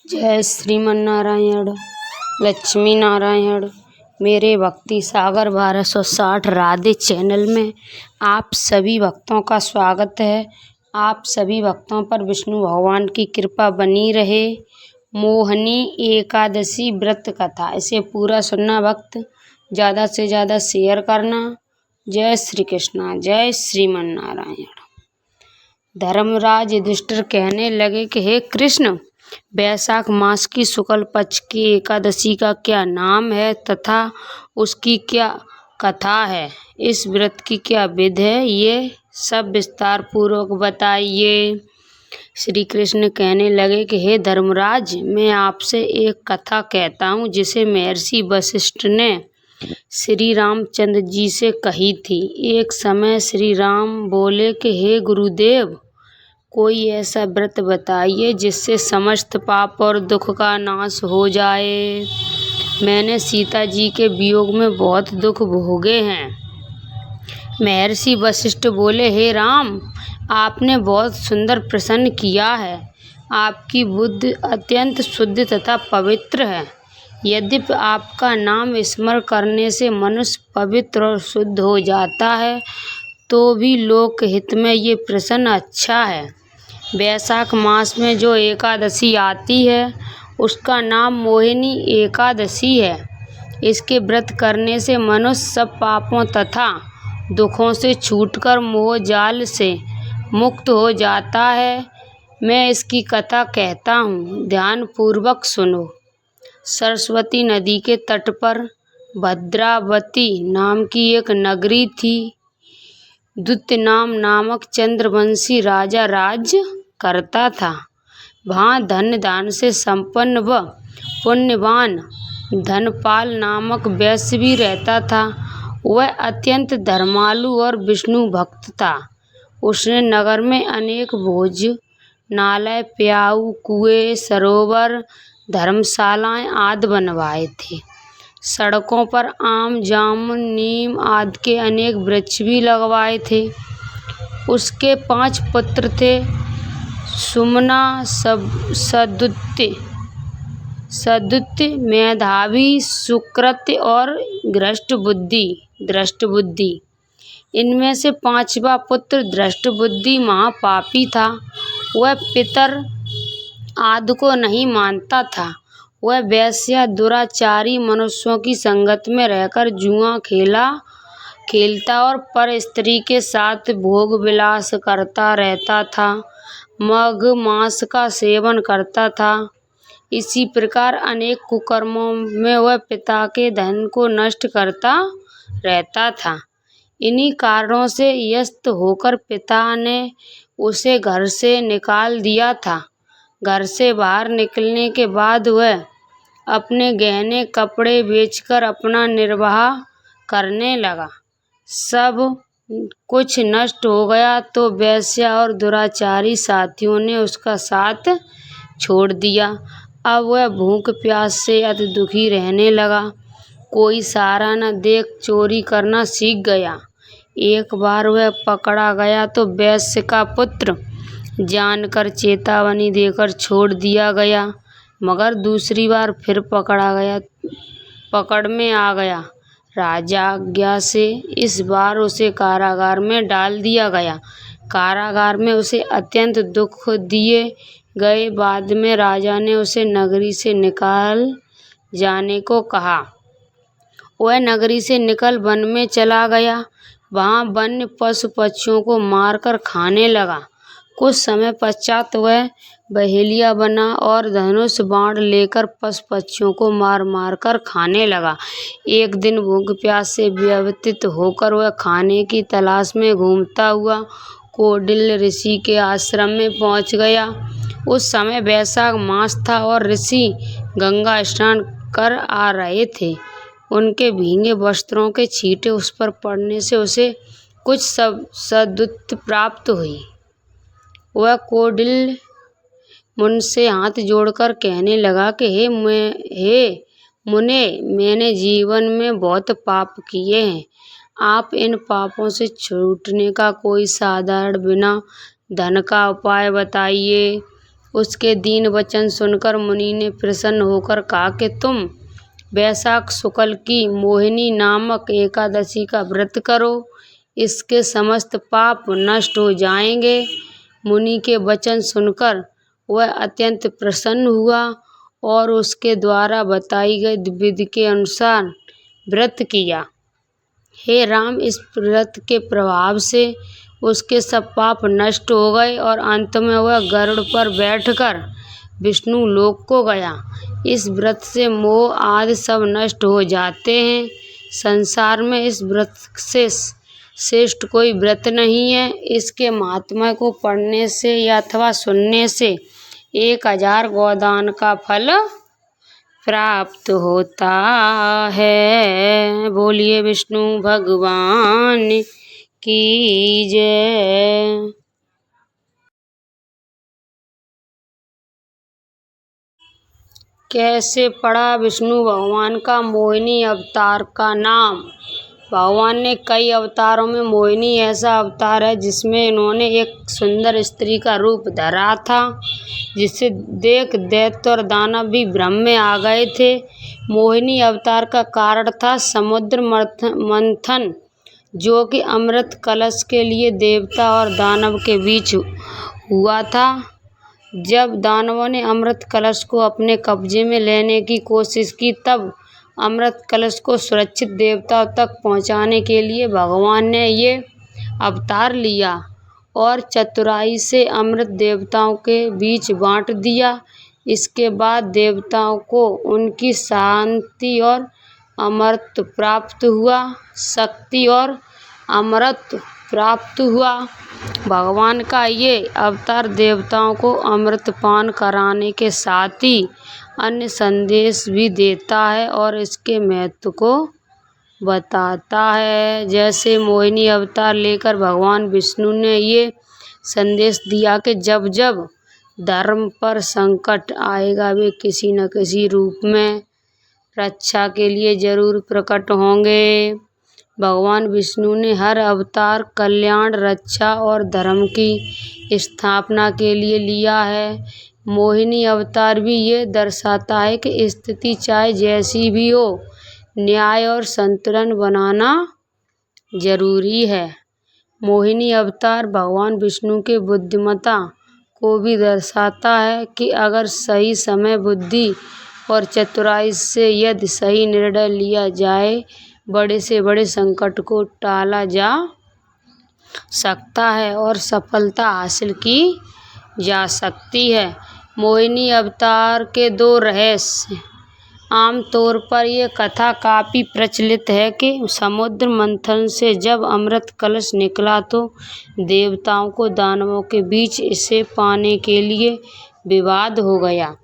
जय श्रीमन नारायण। लक्ष्मी नारायण। मेरे भक्ति सागर 1260 राधे चैनल में आप सभी भक्तों का स्वागत है। आप सभी भक्तों पर विष्णु भगवान की कृपा बनी रहे। मोहिनी एकादशी व्रत कथा, इसे पूरा सुनना भक्त, ज़्यादा से ज़्यादा शेयर करना। जय श्री कृष्णा, जय श्रीमन नारायण। धर्मराज युधिष्ठिर कहने लगे कि हे कृष्ण, वैशाख मास की शुक्ल पक्ष की एकादशी का क्या नाम है तथा उसकी क्या कथा है? इस व्रत की क्या विधि है? ये सब विस्तार पूर्वक बताइए। श्री कृष्ण कहने लगे कि हे धर्मराज, मैं आपसे एक कथा कहता हूँ जिसे महर्षि वशिष्ठ ने श्री रामचंद्र जी से कही थी। एक समय श्री राम बोले कि हे गुरुदेव, कोई ऐसा व्रत बताइए जिससे समस्त पाप और दुख का नाश हो जाए। मैंने सीता जी के वियोग में बहुत दुख भोगे हैं। महर्षि वशिष्ठ बोले, हे राम, आपने बहुत सुंदर प्रश्न किया है। आपकी बुद्धि अत्यंत शुद्ध तथा पवित्र है। यद्यपि आपका नाम स्मरण करने से मनुष्य पवित्र और शुद्ध हो जाता है, तो भी लोक हित में ये प्रश्न अच्छा है। वैशाख मास में जो एकादशी आती है उसका नाम मोहिनी एकादशी है। इसके व्रत करने से मनुष्य सब पापों तथा दुखों से छूटकर मोह जाल से मुक्त हो जाता है। मैं इसकी कथा कहता हूँ, ध्यान पूर्वक सुनो। सरस्वती नदी के तट पर भद्रावती नाम की एक नगरी थी। दूत्यनाम नामक चंद्रवंशी राजा राज्य करता था। वहाँ धन दान से संपन्न व पुण्यवान धनपाल नामक वैश्य भी रहता था। वह अत्यंत धर्मालु और विष्णु भक्त था। उसने नगर में अनेक भोजनालय, प्याऊ, कुएं, सरोवर, धर्मशालाएं आदि बनवाए थे। सड़कों पर आम, जामुन, नीम आदि के अनेक वृक्ष भी लगवाए थे। उसके 5 पुत्र थे, सुमना, सदुत्य, मेधावी, सुकृत्य और दृष्टबुद्धि। इनमें से 5वां पुत्र दृष्टबुद्धि महापापी था। वह पितर आदि को नहीं मानता था। वह वेश्या, दुराचारी मनुष्यों की संगत में रहकर जुआ खेलता और पर स्त्री के साथ भोग विलास करता रहता था। मग मांस का सेवन करता था। इसी प्रकार अनेक कुकर्मों में वह पिता के धन को नष्ट करता रहता था। इन्हीं कारणों से व्यस्त होकर पिता ने उसे घर से निकाल दिया था। घर से बाहर निकलने के बाद वह अपने गहने कपड़े बेचकर अपना निर्वाह करने लगा। सब कुछ नष्ट हो गया तो वेश्या और दुराचारी साथियों ने उसका साथ छोड़ दिया। अब वह भूख प्यास से अति दुखी रहने लगा। कोई सहारा न देख चोरी करना सीख गया। एक बार वह पकड़ा गया तो वैश्य का पुत्र जानकर चेतावनी देकर छोड़ दिया गया, मगर दूसरी बार फिर पकड़ में आ गया। राजाज्ञा से इस बार उसे कारागार में डाल दिया गया। कारागार में उसे अत्यंत दुख दिए गए। बाद में राजा ने उसे नगरी से निकाल जाने को कहा। वह नगरी से निकल वन में चला गया। वहाँ वन्य पशु पक्षियों को मारकर खाने लगा। कुछ समय पश्चात वह बहेलिया बना और धनुष बाण लेकर पशु पक्षियों को मार कर खाने लगा। एक दिन भूख प्यास से व्यथित होकर वह खाने की तलाश में घूमता हुआ कौटिल्य ऋषि के आश्रम में पहुंच गया। उस समय वैशाख मास था और ऋषि गंगा स्नान कर आ रहे थे। उनके भीगे वस्त्रों के छींटे उस पर पड़ने से उसे कुछ सद्गति प्राप्त हुई। वह कौटिल्य मुनि से हाथ जोड़कर कहने लगा कि हे मुने, मैंने जीवन में बहुत पाप किए हैं। आप इन पापों से छूटने का कोई साधारण बिना धन का उपाय बताइए। उसके दीन वचन सुनकर मुनि ने प्रसन्न होकर कहा कि तुम वैशाख शुक्ल की मोहिनी नामक एकादशी का व्रत करो, इसके समस्त पाप नष्ट हो जाएंगे। मुनि के वचन सुनकर वह अत्यंत प्रसन्न हुआ और उसके द्वारा बताई गई विधि के अनुसार व्रत किया। हे राम, इस व्रत के प्रभाव से उसके सब पाप नष्ट हो गए और अंत में वह गरुड़ पर बैठकर विष्णु लोक को गया। इस व्रत से मोह आदि सब नष्ट हो जाते हैं। संसार में इस व्रत से श्रेष्ठ कोई व्रत नहीं है। इसके महात्म्य को पढ़ने से या अथवा सुनने से 1000 गोदान का फल प्राप्त होता है। बोलिए विष्णु भगवान की जय। कैसे पड़ा विष्णु भगवान का मोहिनी अवतार का नाम? भगवान ने कई अवतारों में मोहिनी ऐसा अवतार है जिसमें इन्होंने एक सुंदर स्त्री का रूप धरा था, जिसे देख दैत्य और दानव भी भ्रम में आ गए थे। मोहिनी अवतार का कारण था समुद्र मंथन, जो कि अमृत कलश के लिए देवता और दानव के बीच हुआ था। जब दानवों ने अमृत कलश को अपने कब्जे में लेने की कोशिश की, तब अमृत कलश को सुरक्षित देवताओं तक पहुंचाने के लिए भगवान ने ये अवतार लिया और चतुराई से अमृत देवताओं के बीच बांट दिया। इसके बाद देवताओं को उनकी शांति और अमृत प्राप्त हुआ, शक्ति और अमृत प्राप्त हुआ। भगवान का ये अवतार देवताओं को अमृत पान कराने के साथ ही अन्य संदेश भी देता है और इसके महत्व को बताता है। जैसे मोहिनी अवतार लेकर भगवान विष्णु ने ये संदेश दिया कि जब जब धर्म पर संकट आएगा, वे किसी न किसी रूप में रक्षा के लिए जरूर प्रकट होंगे। भगवान विष्णु ने हर अवतार कल्याण, रक्षा और धर्म की स्थापना के लिए लिया है। मोहिनी अवतार भी ये दर्शाता है कि स्थिति चाहे जैसी भी हो, न्याय और संतुलन बनाना जरूरी है। मोहिनी अवतार भगवान विष्णु के बुद्धिमत्ता को भी दर्शाता है कि अगर सही समय, बुद्धि और चतुराई से यदि सही निर्णय लिया जाए, बड़े से बड़े संकट को टाला जा सकता है और सफलता हासिल की जा सकती है। मोहिनी अवतार के 2 रहस्य। आमतौर पर यह कथा काफ़ी प्रचलित है कि समुद्र मंथन से जब अमृत कलश निकला तो देवताओं को दानवों के बीच इसे पाने के लिए विवाद हो गया।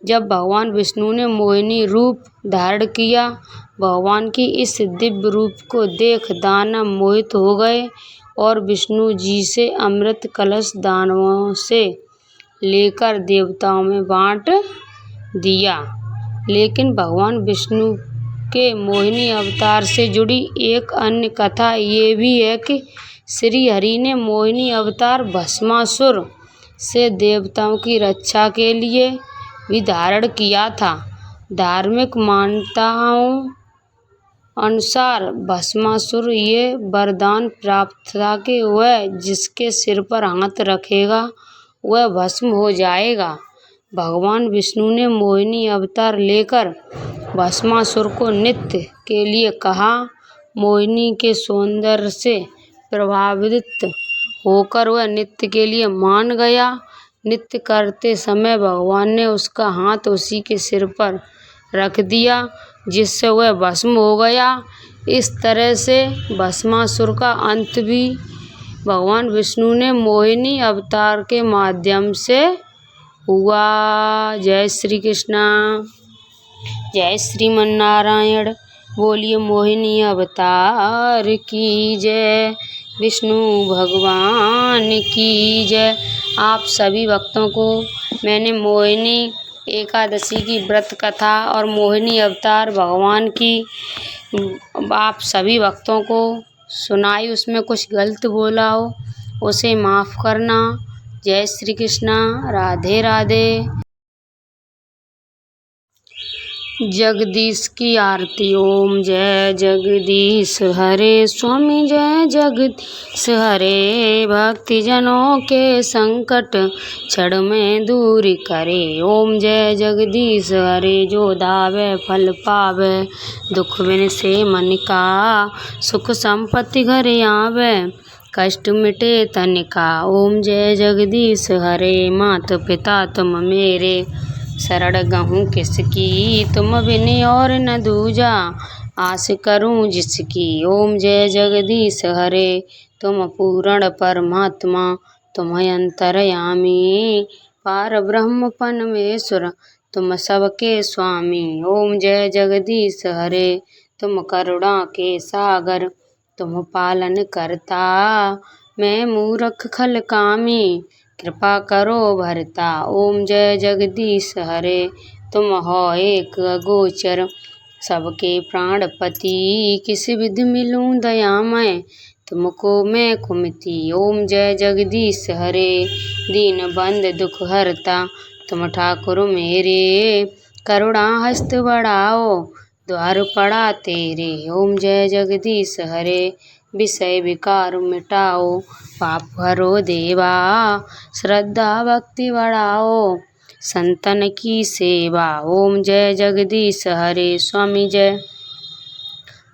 जब भगवान विष्णु ने मोहिनी रूप धारण किया, भगवान की इस दिव्य रूप को देख दानव मोहित हो गए और विष्णु जी से अमृत कलश दानवों से लेकर देवताओं में बांट दिया। लेकिन भगवान विष्णु के मोहिनी अवतार से जुड़ी एक अन्य कथा ये भी है कि श्री हरि ने मोहिनी अवतार भस्मासुर से देवताओं की रक्षा के लिए भी धारण किया था। धार्मिक मान्यताओं अनुसार भस्मासुर ये वरदान प्राप्त था कि वह जिसके सिर पर हाथ रखेगा वह भस्म हो जाएगा। भगवान विष्णु ने मोहिनी अवतार लेकर भस्मासुर को नृत्य के लिए कहा। मोहिनी के सौंदर्य से प्रभावित होकर वह नृत्य के लिए मान गया। नृत्य करते समय भगवान ने उसका हाथ उसी के सिर पर रख दिया, जिससे वह भस्म हो गया। इस तरह से भस्मासुर का अंत भी भगवान विष्णु ने मोहिनी अवतार के माध्यम से हुआ। जय श्री कृष्णा, जय श्रीमन नारायण। बोलिए मोहिनी अवतार की जय, विष्णु भगवान की जय। आप सभी भक्तों को मैंने मोहिनी एकादशी की व्रत कथा और मोहिनी अवतार भगवान की आप सभी भक्तों को सुनाई। उसमें कुछ गलत बोला हो उसे माफ़ करना। जय श्री कृष्णा। राधे राधे। जगदीश की आरती। ओम जय जगदीश हरे स्वामी जय जगदीश हरे। भक्तिजनों के संकट क्षण में दूर करे। ओम जय जगदीश हरे। जो दावे फल पावे, दुख बिन से मन का, सुख संपत्ति घर आवे, कष्ट मिटे तन का। ओम जय जगदीश हरे। मात पिता तुम मेरे, शरण गहूँ किसकी, तुम बिन और न दूजा, आस करूँ जिसकी। ओम जय जगदीश हरे। तुम पूर्ण परमात्मा, तुम अंतर्यामी, पार ब्रह्म परमेश्वर, तुम सबके स्वामी। ओम जय जगदीश हरे। तुम करुणा के सागर, तुम पालन करता, मैं मूर्ख खल कामी, कृपा करो भरता। ओम जय जगदीश हरे। तुम हो एक अगोचर, सबके प्राणपति, किस विधि मिलूं दयामय, तुमको मैं कुमति। ओम जय जगदीश हरे। दीन बंद दुख हरता, तुम ठाकुर मेरे, करुणा हस्त बढ़ाओ, द्वार पड़ा तेरे। ओम जय जगदीश हरे। विषय विकार मिटाओ, पाप हरो देवा, श्रद्धा भक्ति बढ़ाओ, संतन की सेवा। ओम जय जगदीश हरे। स्वामी जय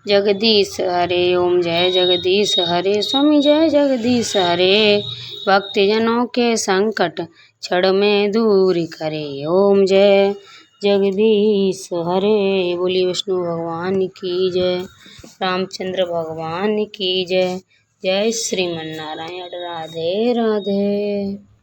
जगदीश हरे। ओम जय जगदीश हरे। स्वामी जय जगदीश हरे। भक्तजनों के संकट क्षण में दूर करे। ओम जय जगदीश हरे। बोलिए विष्णु भगवान की जय, रामचंद्र भगवान की जय। जय श्रीमन नारायण। राधे राधे।